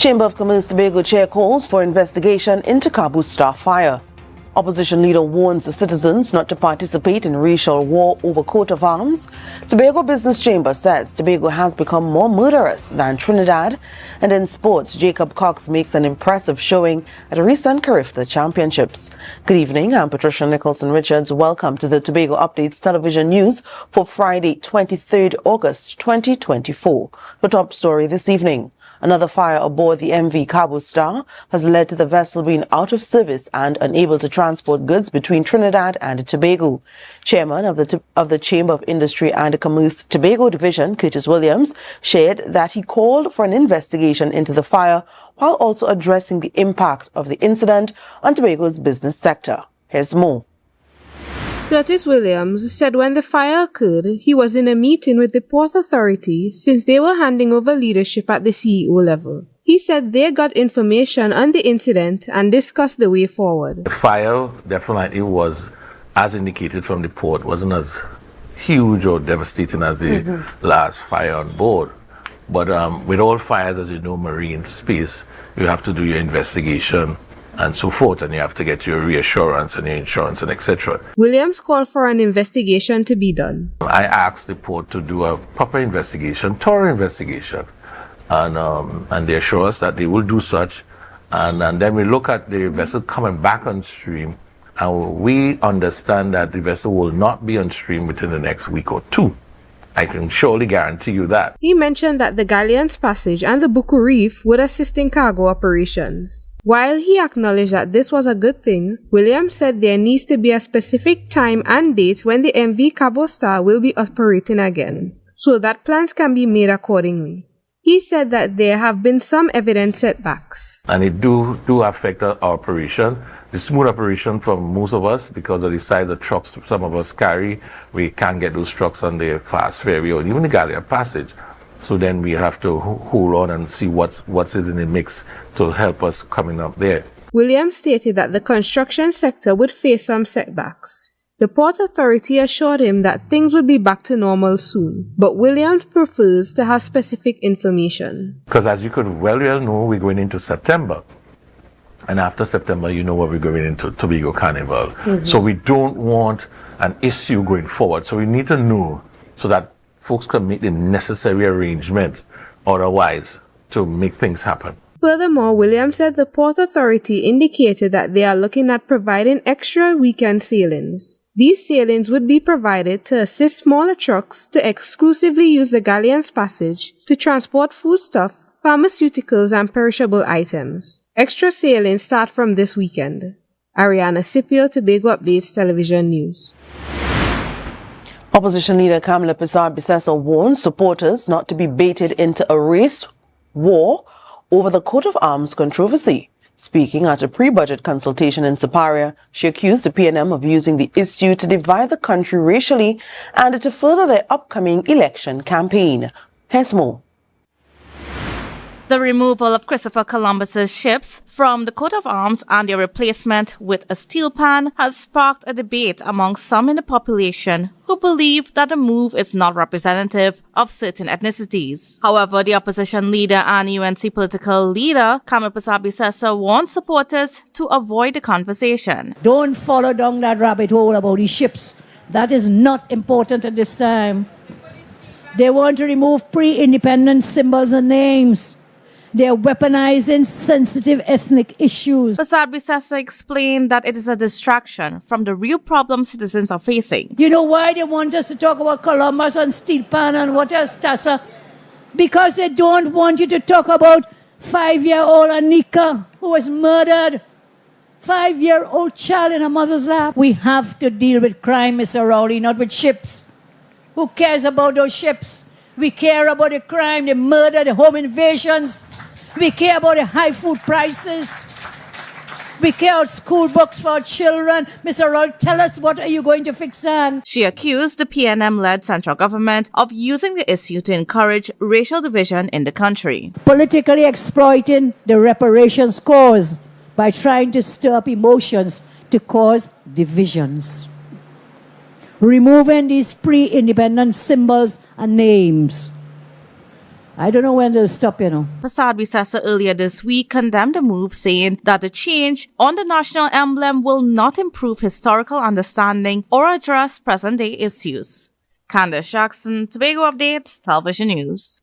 Chamber of Commerce Tobago chair calls for investigation into Cabo Star fire. Opposition leader warns the citizens not to participate in racial war over coat of arms. Tobago Business Chamber says Tobago has become more murderous than Trinidad. And in sports, Jacob Cox makes an impressive showing at a recent CARICOM Championships. Good evening, I'm Patricia Nicholson-Richards. Welcome to the Tobago Updates television news for Friday, 23rd August 2024. The top story this evening. Another fire aboard the MV Cabo Star has led to the vessel being out of service and unable to transport goods between Trinidad and Tobago. Chairman of the Chamber of Industry and Commerce Tobago Division, Curtis Williams, shared that he called for an investigation into the fire while also addressing the impact of the incident on Tobago's business sector. Here's more. Curtis Williams said when the fire occurred, he was in a meeting with the Port Authority since they were handing over leadership at the CEO level. He said they got information on the incident and discussed the way forward. The fire definitely was, as indicated from the port, wasn't as huge or devastating as the last fire on board. But with all fires, as you know, marine space, you have to do your investigation and so forth, and you have to get your reassurance and your insurance and etc. Williams called for an investigation to be done. I asked the port to do a proper investigation, thorough investigation, and they assure us that they will do such, and then we look at the vessel coming back on stream, and we understand that the vessel will not be on stream within the next week or two. I can surely guarantee you that. He mentioned that the Galleon's Passage and the Buku Reef would assist in cargo operations. While he acknowledged that this was a good thing, Williams said there needs to be a specific time and date when the MV Cabo Star will be operating again, so that plans can be made accordingly. He said that there have been some evident setbacks. And it do affect our operation. The smooth operation from most of us, because of the size of trucks some of us carry, we can't get those trucks on the fast ferry or even the Galleon Passage. So then we have to hold on and see what's in the mix to help us coming up there. Williams stated that the construction sector would face some setbacks. The Port Authority assured him that things would be back to normal soon, but Williams prefers to have specific information. Because as you could well know, we're going into September. And after September, you know what, we're going into Tobago Carnival. So we don't want an issue going forward. So we need to know so that folks can make the necessary arrangement otherwise to make things happen. Furthermore, Williams said the Port Authority indicated that they are looking at providing extra weekend sailings. These sailings would be provided to assist smaller trucks to exclusively use the Galleon's Passage to transport foodstuff, pharmaceuticals, and perishable items. Extra sailings start from this weekend. Ariana Scipio, Tobago Updates Television News. Opposition leader Kamala Bissar-Bissessor warns supporters not to be baited into a race war over the coat of arms controversy. Speaking at a pre-budget consultation in Superior, she accused the PNM of using the issue to divide the country racially and to further their upcoming election campaign. Here's more. The removal of Christopher Columbus's ships from the coat of arms and their replacement with a steel pan has sparked a debate among some in the population who believe that the move is not representative of certain ethnicities. However, the opposition leader and UNC political leader, Kamala Bissar-Bissessor, warns supporters to avoid the conversation. Don't follow down that rabbit hole about these ships. That is not important at this time. They want to remove pre-independence symbols and names. They are weaponizing sensitive ethnic issues. Bissar-Bissessor explained that it is a distraction from the real problems citizens are facing. You know why they want us to talk about Columbus and steel pan and what else, Tessa? Because they don't want you to talk about 5-year-old Anika who was murdered. 5-year-old child in her mother's lap. We have to deal with crime, Mr. Rowley, not with ships. Who cares about those ships? We care about the crime, the murder, the home invasions. We care about the high food prices. We care about school books for our children. Mr. Roy, tell us, what are you going to fix then? She accused the PNM-led central government of using the issue to encourage racial division in the country. Politically exploiting the reparations cause by trying to stir up emotions to cause divisions. Removing these pre-independence symbols and names I don't know when they'll stop, you know. Prasad Bisesa earlier this week condemned the move, saying that the change on the national emblem will not improve historical understanding or address present-day issues. Candace Jackson, Tobago Updates, Television News.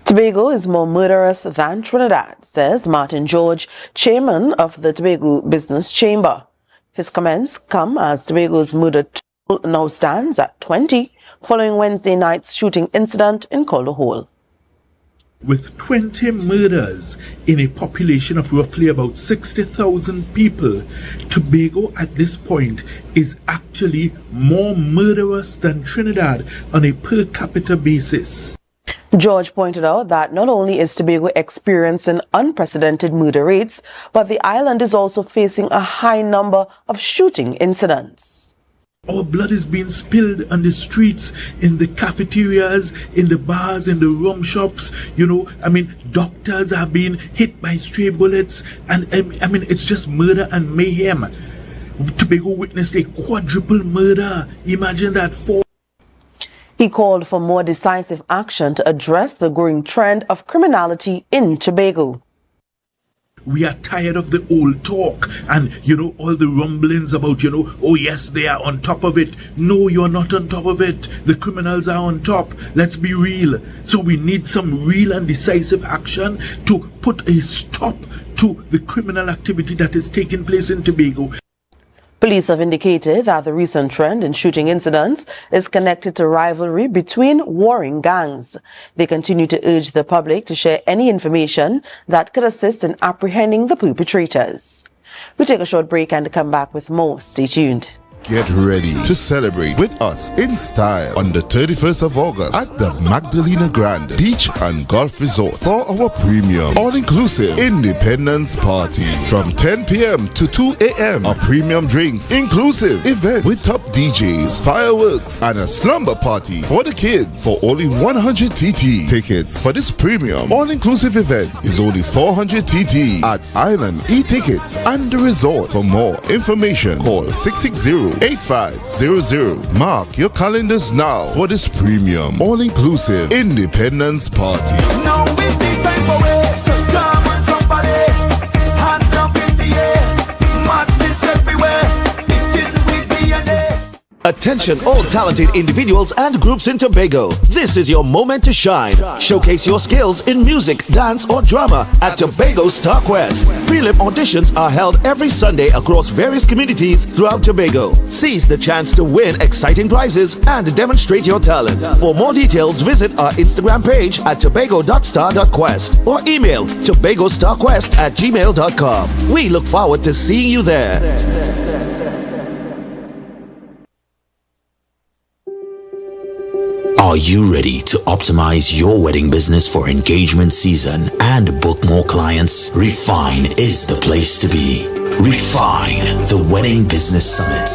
Tobago is more murderous than Trinidad, says Martin George, chairman of the Tobago Business Chamber. His comments come as Tobago's murder toll now stands at 20, following Wednesday night's shooting incident in Calder Hole. With 20 murders in a population of roughly about 60,000 people, Tobago at this point is actually more murderous than Trinidad on a per capita basis. George pointed out that not only is Tobago experiencing unprecedented murder rates, but the island is also facing a high number of shooting incidents. Our blood is being spilled on the streets, in the cafeterias, in the bars, in the rum shops. Doctors are being hit by stray bullets. And it's just murder and mayhem. Tobago witnessed a quadruple murder. Imagine that. He called for more decisive action to address the growing trend of criminality in Tobago. We are tired of the old talk and, all the rumblings about, oh yes, they are on top of it. No, you're not on top of it. The criminals are on top. Let's be real. So we need some real and decisive action to put a stop to the criminal activity that is taking place in Tobago. Police have indicated that the recent trend in shooting incidents is connected to rivalry between warring gangs. They continue to urge the public to share any information that could assist in apprehending the perpetrators. We take a short break and come back with more. Stay tuned. Get ready to celebrate with us in style on the 31st of August at the Magdalena Grande Beach and Golf Resort for our premium all-inclusive Independence Party from 10 p.m. to 2 a.m. A premium drinks inclusive event with top DJs, fireworks, and a slumber party for the kids for only 100 TT. Tickets for this premium all-inclusive event is only 400 TT at Island E-Tickets and the resort. For more information, call 660-8500. Mark your calendars now for this premium all-inclusive Independence Party. Now is the time for it to jam on somebody. Hand up in the air, madness everywhere. It's in with DNA. Attention all talented individuals and groups in Tobago. This is your moment to shine. Showcase your skills in music, dance or drama at Tobago Star Quest. Prelim auditions are held every Sunday across various communities throughout Tobago. Seize the chance to win exciting prizes and demonstrate your talent. For more details, visit our Instagram page at tobago.star.quest or email tobagostarquest@gmail.com. We look forward to seeing you there. Are you ready to optimize your wedding business for engagement season and book more clients? Refine is the place to be. Refine, the Wedding Business Summit.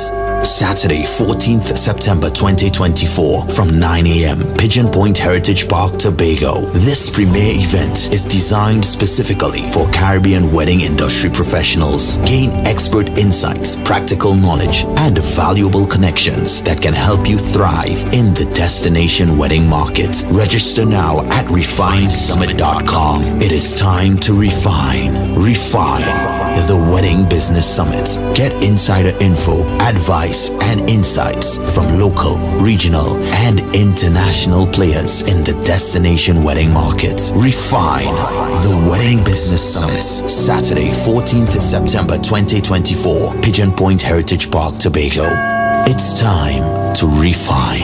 Saturday, 14th September 2024 from 9 a.m. Pigeon Point Heritage Park, Tobago. This premier event is designed specifically for Caribbean wedding industry professionals. Gain expert insights, practical knowledge, and valuable connections that can help you thrive in the destination wedding market. Register now at refinesummit.com. It is time to refine. Refine, the Wedding Business Summit. Get insider info, advice, and insights from local, regional, and international players in the destination wedding market. Refine, the Wedding Business Summit. Saturday, 14th September 2024, Pigeon Point Heritage Park, Tobago. It's time to refine.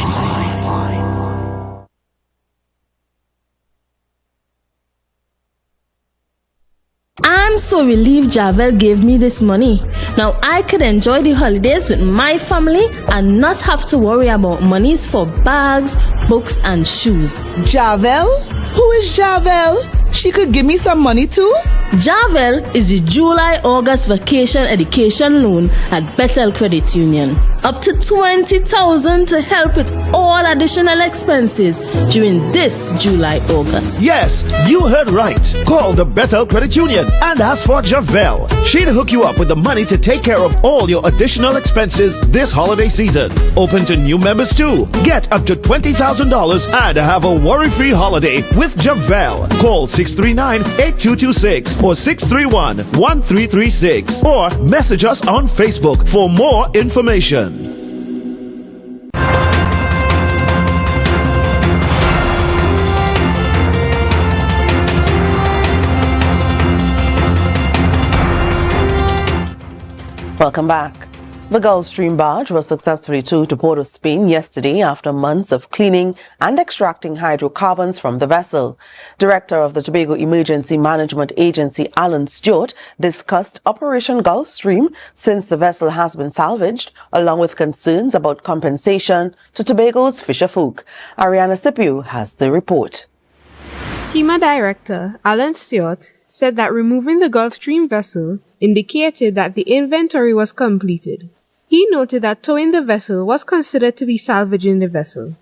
I'm so relieved Javel gave me this money. Now I could enjoy the holidays with my family and not have to worry about monies for bags, books, and shoes. Javel? Who is Javel? She could give me some money too? Javel is the July-August vacation education loan at Bethel Credit Union. Up to $20,000 to help with all additional expenses during this July-August. Yes, you heard right. Call the Bethel Credit Union and ask for Javel. She'll hook you up with the money to take care of all your additional expenses this holiday season. Open to new members too. Get up to $20,000 and have a worry-free holiday with Javel. Call 639-8226 or 631-1336 or message us on Facebook for more information. Welcome back. The Gulf Stream barge was successfully towed to Port of Spain yesterday after months of cleaning and extracting hydrocarbons from the vessel. Director of the Tobago Emergency Management Agency, Alan Stewart, discussed Operation Gulf Stream since the vessel has been salvaged, along with concerns about compensation to Tobago's fisherfolk. Ariana Scipio has the report. TEMA Director Alan Stewart said that removing the Gulfstream vessel indicated that the inventory was completed. He noted that towing the vessel was considered to be salvaging the vessel.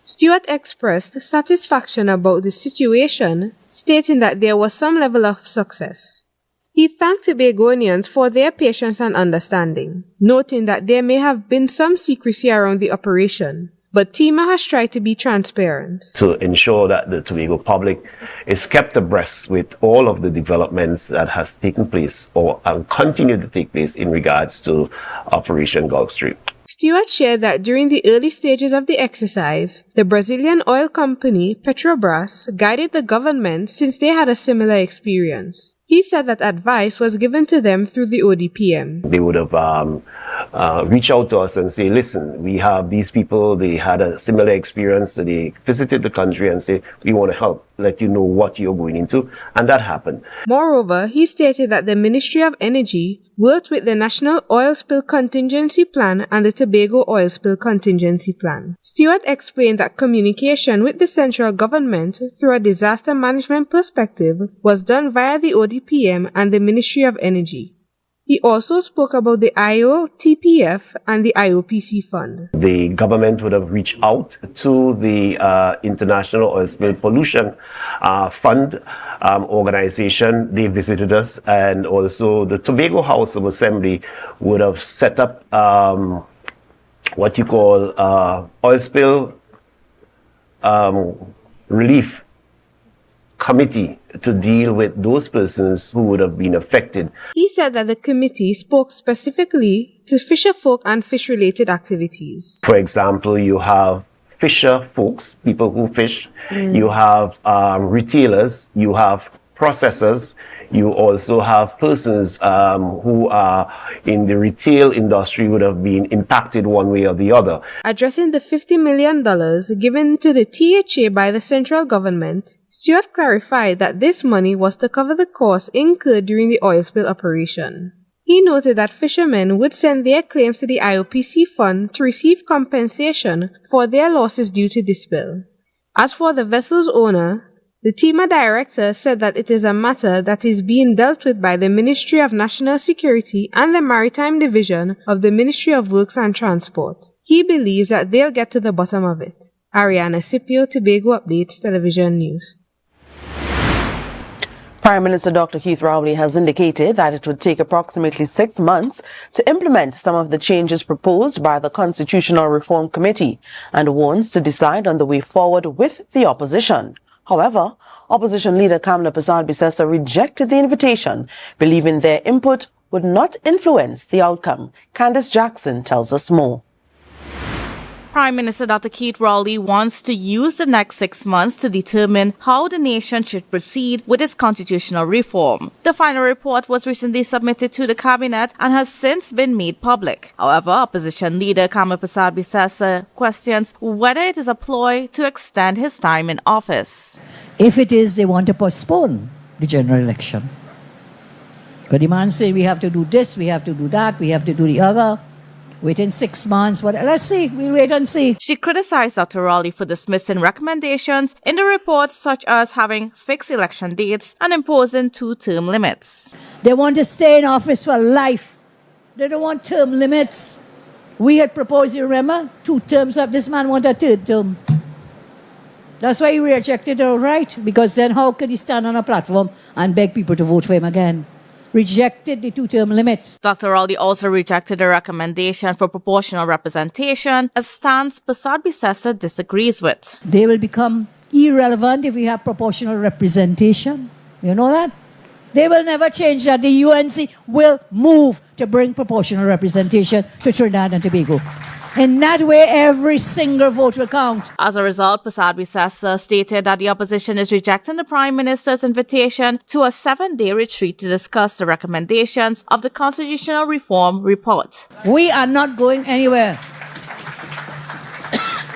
Stewart expressed satisfaction about the situation, stating that there was some level of success. He thanked Tobagonians for their patience and understanding, noting that there may have been some secrecy around the operation, but TEMA has tried to be transparent. To ensure that the Tobago public is kept abreast with all of the developments that has taken place or continue to take place in regards to Operation Gulfstream. Stewart shared that during the early stages of the exercise, the Brazilian oil company Petrobras guided the government since they had a similar experience. He said that advice was given to them through the ODPM. They would have reach out to us and say, listen, we have these people, they had a similar experience, so they visited the country and say, we want to help, let you know what you're going into, and that happened. Moreover, he stated that the Ministry of Energy worked with the National Oil Spill Contingency Plan and the Tobago Oil Spill Contingency Plan. Stewart explained that communication with the central government through a disaster management perspective was done via the ODPM and the Ministry of Energy. He also spoke about the IOTPF and the IOPC fund. The government would have reached out to the International Oil Spill Pollution Fund organization. They visited us, and also the Tobago House of Assembly would have set up what you call oil spill relief committee to deal with those persons who would have been affected. He said that the committee spoke specifically to fisher folk and fish-related activities. For example, you have fisher folks, people who fish, you have retailers, you have processors, you also have persons who are in the retail industry would have been impacted one way or the other. Addressing the $50 million given to the THA by the central government, Stewart clarified that this money was to cover the costs incurred during the oil spill operation. He noted that fishermen would send their claims to the IOPC fund to receive compensation for their losses due to the spill. As for the vessel's owner, the TEMA director said that it is a matter that is being dealt with by the Ministry of National Security and the Maritime Division of the Ministry of Works and Transport. He believes that they'll get to the bottom of it. Ariana Scipio, Tobago Updates Television News. Prime Minister Dr. Keith Rowley has indicated that it would take approximately 6 months to implement some of the changes proposed by the Constitutional Reform Committee and wants to decide on the way forward with the opposition. However, opposition leader Kamla Persad-Bissessar rejected the invitation, believing their input would not influence the outcome. Candice Jackson tells us more. Prime Minister Dr. Keith Rowley wants to use the next 6 months to determine how the nation should proceed with its constitutional reform. The final report was recently submitted to the cabinet and has since been made public. However, opposition leader Kamla Persad-Bissessar questions whether it is a ploy to extend his time in office. If it is, they want to postpone the general election. But the man say we have to do this, we have to do that, we have to do the other. within 6 months. But let's see. We'll wait and see. She criticized Dr. Raleigh for dismissing recommendations in the report, such as having fixed election dates and imposing 2-term limits. They want to stay in office for life. They don't want term limits. We had proposed, you remember, 2 terms up. This man wanted a 3rd term. That's why he rejected it outright, because then how could he stand on a platform and beg people to vote for him again? Rejected the 2-term limit. Dr. Raleigh also rejected a recommendation for proportional representation, a stance Prasad Bisesa disagrees with. They will become irrelevant if we have proportional representation. You know that? They will never change that. The UNC will move to bring proportional representation to Trinidad and Tobago. In that way, every single vote will count. As a result, Prasad Bisesa stated that the opposition is rejecting the Prime Minister's invitation to a 7-day retreat to discuss the recommendations of the Constitutional Reform Report. We are not going anywhere.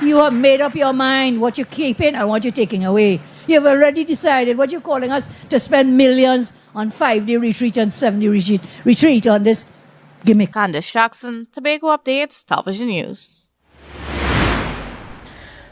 You have made up your mind what you're keeping and what you're taking away. You've already decided what you're calling us to spend millions on 5-day retreat and 7-day retreat on this gimmick. Candice Jackson, Tobago Updates, Television News.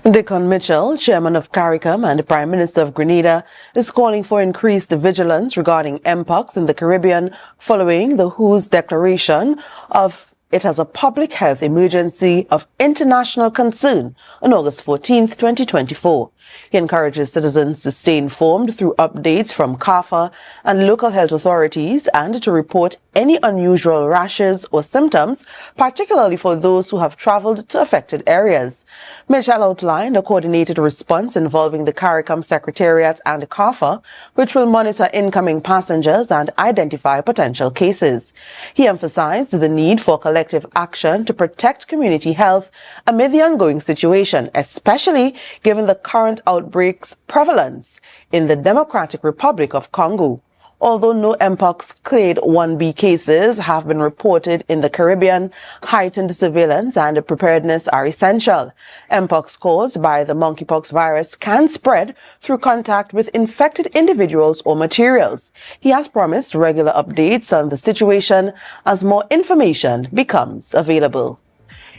Dickon Mitchell, chairman of CARICOM and the Prime Minister of Grenada, is calling for increased vigilance regarding mpox in the Caribbean following the Hughes declaration of it as a public health emergency of international concern on August 14, 2024. He encourages citizens to stay informed through updates from CAFA and local health authorities and to report any unusual rashes or symptoms, particularly for those who have traveled to affected areas. Mitchell outlined a coordinated response involving the CARICOM Secretariat and CAFA, which will monitor incoming passengers and identify potential cases. He emphasized the need for collective action to protect community health amid the ongoing situation, especially given the current outbreak's prevalence in the Democratic Republic of Congo. Although no mpox clade 1B cases have been reported in the Caribbean, heightened surveillance and preparedness are essential. Mpox caused by the monkeypox virus can spread through contact with infected individuals or materials. He has promised regular updates on the situation as more information becomes available.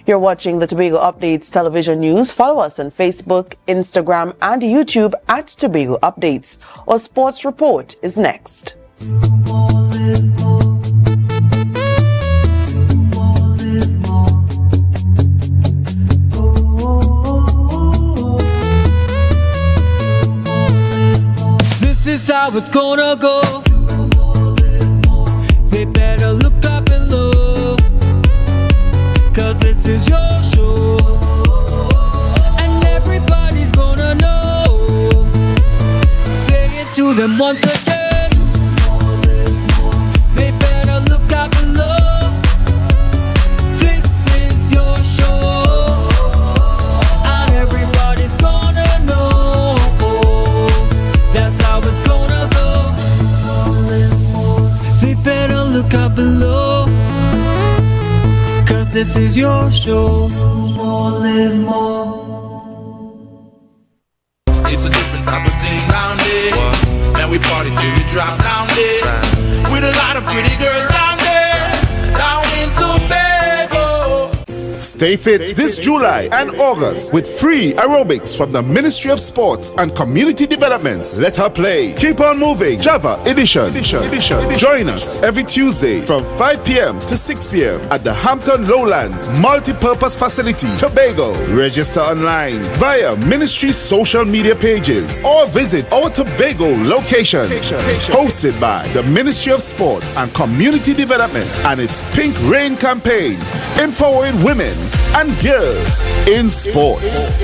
You're watching the Tobago Updates television news. Follow us on Facebook, Instagram, and YouTube at Tobago Updates. Our sports report is next. This is how it's gonna go. They better look up and low, 'cause this is your show, and everybody's gonna know. Say it to them once again. They better look up below. This is your show, and everybody's gonna know. That's how it's gonna go. They better look up below, 'cause this is your show. More, live more. It's a different type of thing down there. Man, we party till we drop down there. With a lot of pretty girls down there. Down in Tobago. Stay fit this July and August with free aerobics from the Ministry of Sports and Community Development. Let her play. Keep on moving. Java Edition. Join us every Tuesday from 5 p.m. to 6 p.m. at the Hampton Lowlands Multi-Purpose Facility, Tobago. Register online via Ministry social media pages or visit our Tobago location. Hosted by the Ministry of Sports and Community Development and its Pink Rain campaign, empowering women and girls in sports.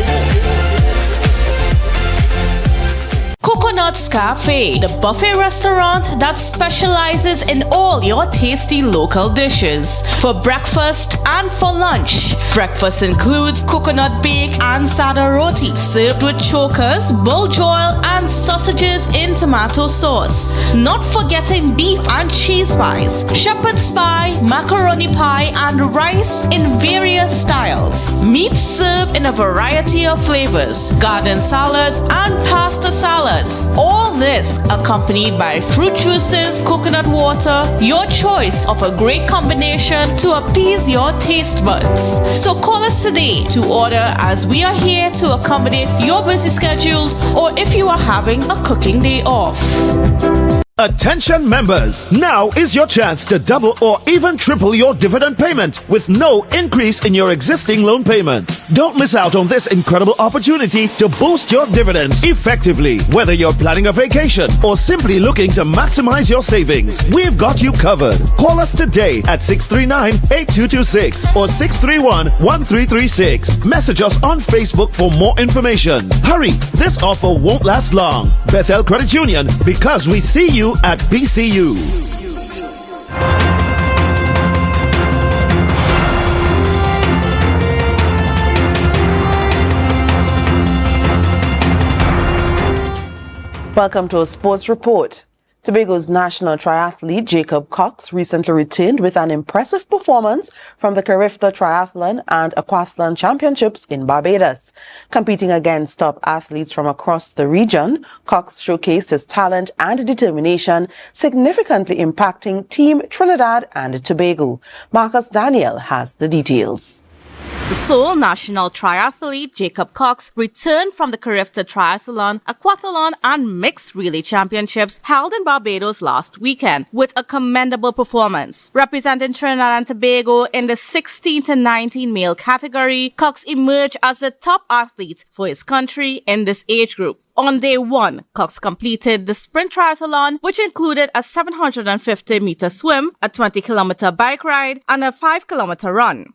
Coconut's Cafe, the buffet restaurant that specializes in all your tasty local dishes. For breakfast and for lunch. Breakfast includes coconut bake and sada roti, served with chokers, bull joil, and sausages in tomato sauce. Not forgetting beef and cheese pies, shepherd's pie, macaroni pie, and rice in various styles. Meat served in a variety of flavors, garden salads, and pasta salad. salads. All this accompanied by fruit juices, coconut water, your choice of a great combination to appease your taste buds. So call us today to order, as we are here to accommodate your busy schedules or if you are having a cooking day off. Attention members, now is your chance to double or even triple your dividend payment with no increase in your existing loan payment. Don't miss out on this incredible opportunity to boost your dividends effectively. Whether you're planning a vacation or simply looking to maximize your savings, we've got you covered. Call us today at 639-8226 or 631-1336. Message us on Facebook for more information. Hurry, this offer won't last long. Bethel Credit Union, because we see you at BCU. Welcome to a sports report. Tobago's national triathlete Jacob Cox recently returned with an impressive performance from the Carifta Triathlon and Aquathlon Championships in Barbados. Competing against top athletes from across the region, Cox showcased his talent and determination, significantly impacting Team Trinidad and Tobago. Marcus Daniel has the details. The sole national triathlete Jacob Cox returned from the Carifta Triathlon, Aquathlon and Mixed Relay Championships held in Barbados last weekend with a commendable performance. Representing Trinidad and Tobago in the 16 to 19 male category, Cox emerged as the top athlete for his country in this age group. On day one, Cox completed the sprint triathlon, which included a 750-meter swim, a 20-kilometer bike ride, and a 5-kilometer run.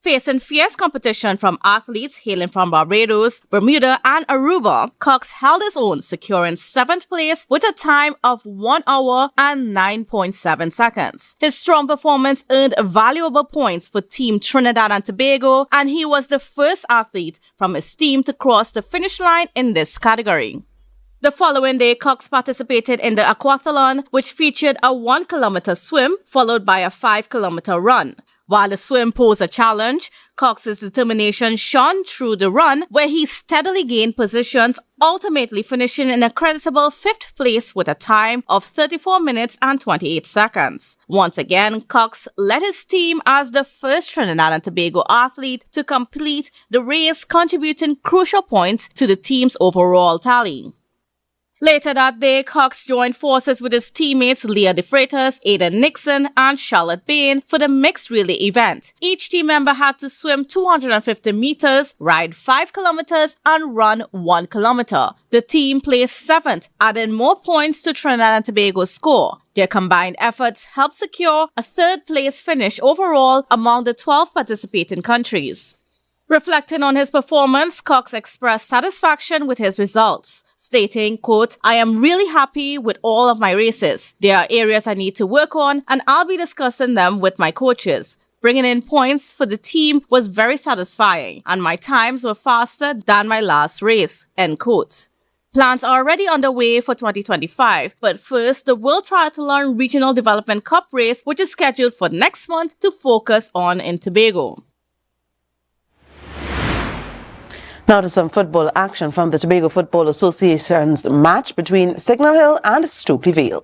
Facing fierce competition from athletes hailing from Barbados, Bermuda, and Aruba, Cox held his own, securing 7th place with a time of 1 hour and 9.7 seconds. His strong performance earned valuable points for Team Trinidad and Tobago, and he was the first athlete from his team to cross the finish line in this category. The following day, Cox participated in the Aquathlon, which featured a 1-kilometer swim followed by a 5-kilometer run. While the swim posed a challenge, Cox's determination shone through the run, where he steadily gained positions, ultimately finishing in a creditable 5th place with a time of 34 minutes and 28 seconds. Once again, Cox led his team as the first Trinidad and Tobago athlete to complete the race, contributing crucial points to the team's overall tally. Later that day, Cox joined forces with his teammates Leah De Freitas, Aidan Nixon, and Charlotte Bain for the mixed relay event. Each team member had to swim 250 meters, ride 5 kilometers, and run 1 kilometer. The team placed 7th, adding more points to Trinidad and Tobago's score. Their combined efforts helped secure a 3rd place finish overall among the 12 participating countries. Reflecting on his performance, Cox expressed satisfaction with his results, stating, quote, "I am really happy with all of my races. There are areas I need to work on, and I'll be discussing them with my coaches. Bringing in points for the team was very satisfying, and my times were faster than my last race," end quote. Plans are already underway for 2025, but first, the World Triathlon Regional Development Cup race, which is scheduled for next month to focus on in Tobago. Now to some football action from the Tobago Football Association's match between Signal Hill and Stokely Vale.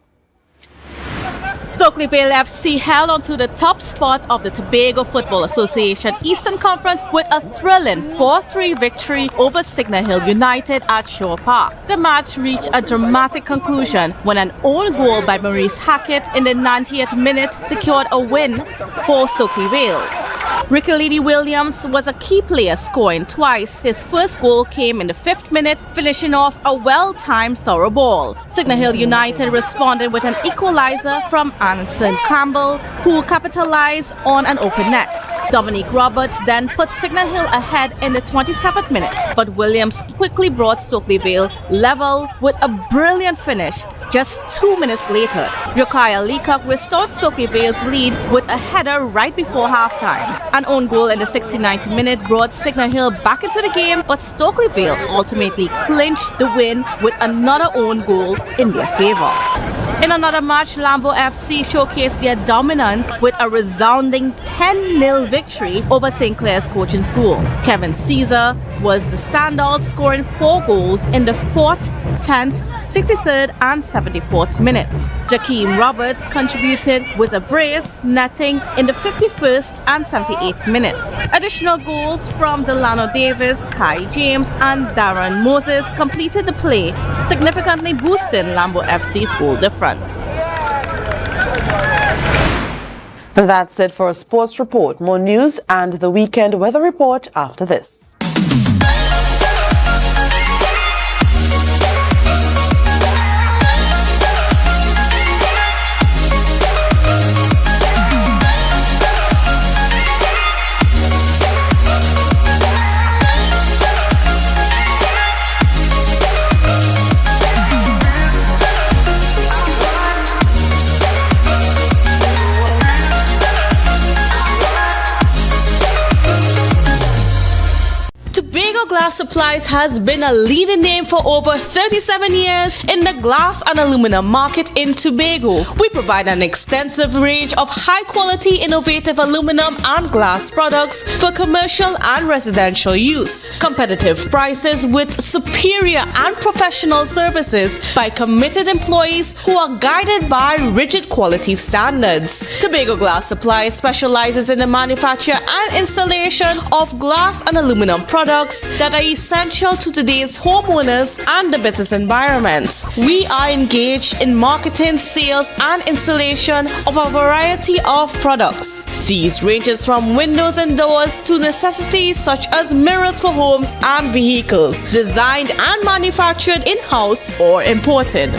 Stokely Vale FC held onto the top spot of the Tobago Football Association Eastern Conference with a thrilling 4-3 victory over Signal Hill United at Shore Park. The match reached a dramatic conclusion when an own goal by Maurice Hackett in the 90th minute secured a win for Stokely Vale. Ricky Lady Williams was a key player, scoring twice. His first goal came in the 5th minute, finishing off a well-timed thorough ball. Signal Hill United responded with an equalizer from Anderson Campbell, who capitalized on an open net. Dominique Roberts then put Signal Hill ahead in the 27th minute, but Williams quickly brought Stokely Vale level with a brilliant finish. Just 2 minutes later, Yokiah Leacock restored Stokely Vale's lead with a header right before halftime. An own goal in the 69th minute brought Signal Hill back into the game, but Stokely Vale ultimately clinched the win with another own goal in their favour. In another match, Lambo FC showcased their dominance with a resounding 10-0 victory over St. Clair's Coaching School. Kevin Caesar, was the standout, scoring 4 goals in the 4th, 10th, 63rd and 74th minutes. Jakeem Roberts contributed with a brace, netting in the 51st and 78th minutes. Additional goals from Delano Davis, Kai James and Darren Moses completed the play, significantly boosting Lambo FC's goal difference. And that's it for a sports report. More news and the weekend weather report after this. Tobago Glass Supplies has been a leading name for over 37 years in the glass and aluminum market in Tobago. We provide an extensive range of high-quality, innovative aluminum and glass products for commercial and residential use. Competitive prices with superior and professional services by committed employees who are guided by rigid quality standards. Tobago Glass Supplies specializes in the manufacture and installation of glass and aluminum products that are essential to today's homeowners and the business environment. We are engaged in marketing, sales, and installation of a variety of products. These ranges from windows and doors to necessities such as mirrors for homes and vehicles, designed and manufactured in-house or imported.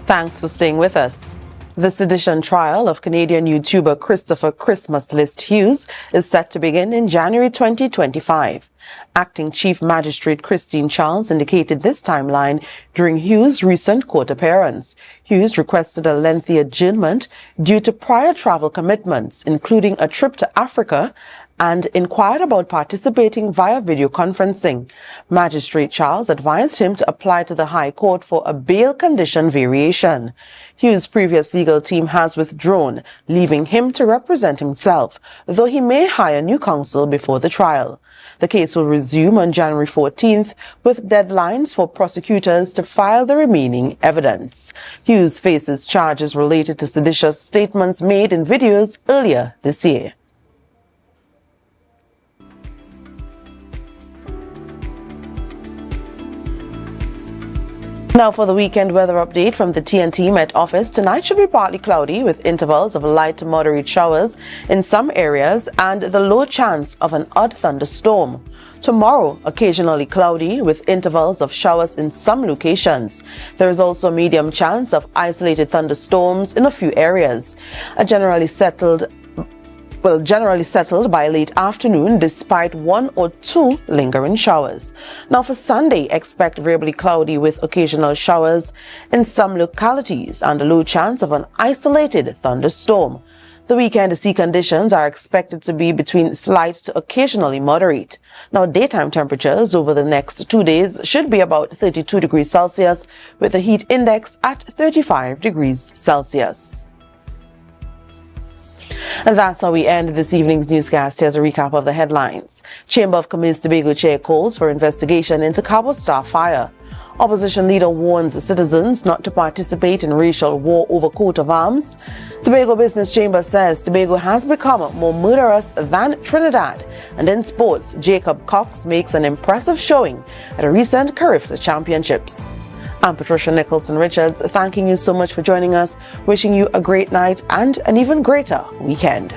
Thanks for staying with us. The sedition trial of Canadian YouTuber Christopher Christmas List Hughes is set to begin in January 2025. Acting Chief Magistrate Christine Charles indicated this timeline during Hughes' recent court appearance. Hughes requested a lengthy adjournment due to prior travel commitments, including a trip to Africa, and inquired about participating via video conferencing. Magistrate Charles advised him to apply to the High Court for a bail condition variation. Hughes' previous legal team has withdrawn, leaving him to represent himself, though he may hire new counsel before the trial. The case will resume on January 14th, with deadlines for prosecutors to file the remaining evidence. Hughes faces charges related to seditious statements made in videos earlier this year. Now for the weekend weather update from the TNT Met Office. Tonight should be partly cloudy with intervals of light to moderate showers in some areas and the low chance of an odd thunderstorm. Tomorrow, occasionally cloudy with intervals of showers in some locations. There is also a medium chance of isolated thunderstorms in a few areas. Generally settled by late afternoon despite one or two lingering showers. Now for Sunday, expect variably cloudy with occasional showers in some localities and a low chance of an isolated thunderstorm. The weekend sea conditions are expected to be between slight to occasionally moderate. Now, daytime temperatures over the next 2 days should be about 32 degrees Celsius, with the heat index at 35 degrees Celsius. And that's how we end this evening's newscast. Here's a recap of the headlines. Chamber of Commerce Tobago chair calls for investigation into Cabo Star fire. Opposition leader warns citizens not to participate in racial war over coat of arms. Tobago Business Chamber says Tobago has become more murderous than Trinidad. And in sports, Jacob Cox makes an impressive showing at a recent CARICOM Championships. I'm Patricia Nicholson-Richards, thanking you so much for joining us, wishing you a great night and an even greater weekend.